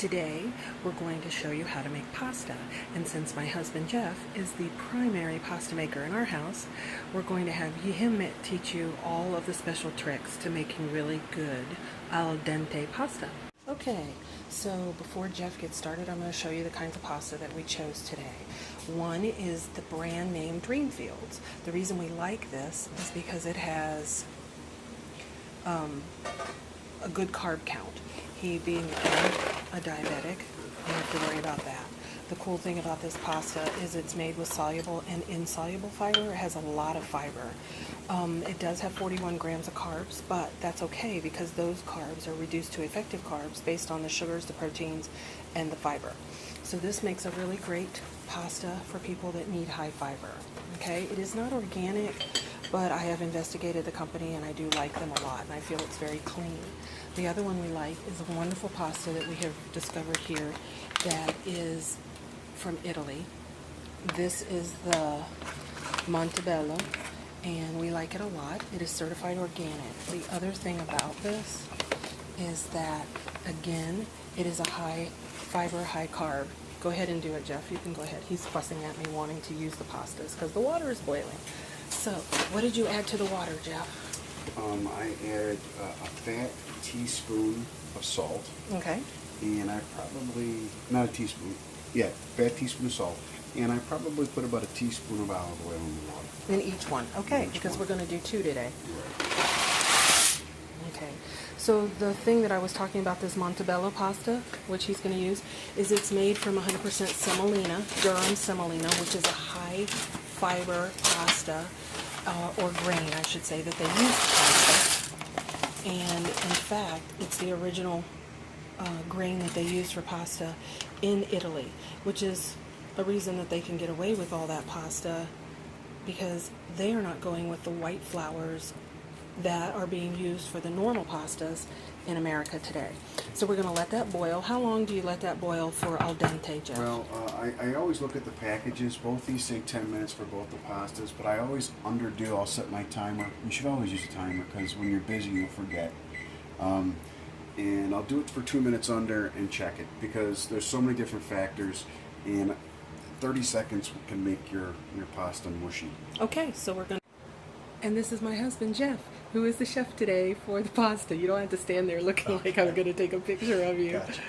Today we're going to show you how to make pasta, and since my husband Jeff is the primary pasta maker in our house, we're going to have him teach you all of the special tricks to making really good al dente pasta. Okay, so before Jeff gets started, I'm going to show you the kinds of pasta that we chose today. One is the brand name Dreamfields. The reason we like this is because it has a good carb count. He being a diabetic, you don't have to worry about that. The cool thing about this pasta is it's made with soluble and insoluble fiber. It has a lot of fiber. It does have 41 grams of carbs, but that's okay because those carbs are reduced to effective carbs based on the sugars, the proteins, and the fiber. So this makes a really great pasta for people that need high fiber. Okay, it is not organic, but I have investigated the company and I do like them a lot, and I feel it's very clean. The other one we like is a wonderful pasta that we have discovered here that is from Italy. This is the Montebello, and we like it a lot. It is certified organic. The other thing about this is that, again, it is a high fiber, high carb. Go ahead and do it, Jeff. You can go ahead. He's fussing at me wanting to use the pastas because the water is boiling. So, what did you add to the water, Jeff? I added a fat teaspoon of salt. Okay. And I probably, not a teaspoon, fat teaspoon of salt. And I probably put about a teaspoon of olive oil in the water. In each one. Okay, because we're going to do two today. Right. Okay. So the thing that I was talking about, this Montebello pasta, which he's going to use, is it's made from 100% semolina, Durham semolina, which is a high fiber pasta, or grain, I should say, that they use for pasta. And in fact, it's the original grain that they use for pasta in Italy, which is a reason that they can get away with all that pasta, because they are not going with the white flours that are being used for the normal pastas in America today. So we're going to let that boil. How long do you let that boil for al dente, Jeff? Well, I always look at the packages. Both these say 10 minutes for both the pastas, but I always underdo. I'll set my timer. You should always use a timer because when you're busy, you'll forget. And I'll do it for 2 minutes under and check it because there's so many different factors, and 30 seconds can make your pasta mushy. Okay, so we're going to... And this is my husband, Jeff, who is the chef today for the pasta. You don't have to stand there looking like I'm going to take a picture of you. Gotcha.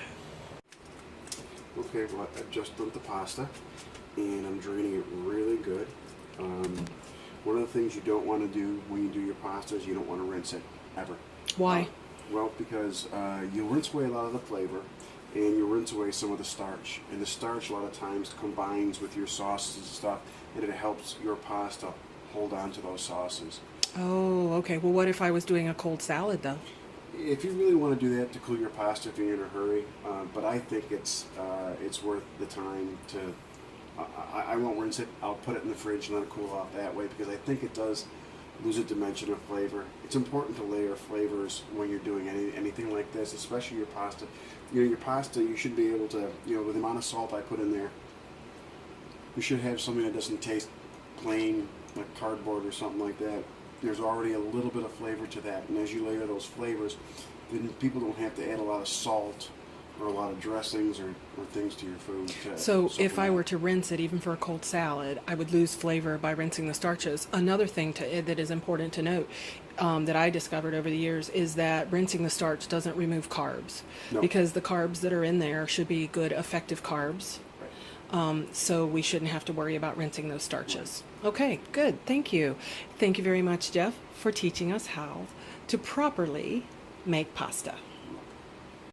Okay, well, I've just dumped the pasta, and I'm draining it really good. One of the things you don't want to do when you do your pasta is you don't want to rinse it, ever. Why? Well, because you rinse away a lot of the flavor, and you rinse away some of the starch. And the starch a lot of times combines with your sauces and stuff, and it helps your pasta hold on to those sauces. Oh, okay. Well, what if I was doing a cold salad, though? If you really want to do that to cool your pasta if you're in a hurry, but I think it's worth the time to. I won't rinse it. I'll put it in the fridge and let it cool off that way because I think it does lose a dimension of flavor. It's important to layer flavors when you're doing anything like this, especially your pasta. You know, your pasta, you should be able to, with the amount of salt I put in there, you should have something that doesn't taste plain like cardboard or something like that. There's already a little bit of flavor to that, and as you layer those flavors, then people don't have to add a lot of salt or a lot of dressings or things to your food. So if I were to rinse it, even for a cold salad, I would lose flavor by rinsing the starches. Another thing that is important to note that I discovered over the years is that rinsing the starch doesn't remove carbs, because the carbs that are in there should be good, effective carbs. So we shouldn't have to worry about rinsing those starches. Okay, good. Thank you. Thank you very much, Jeff, for teaching us how to properly make pasta.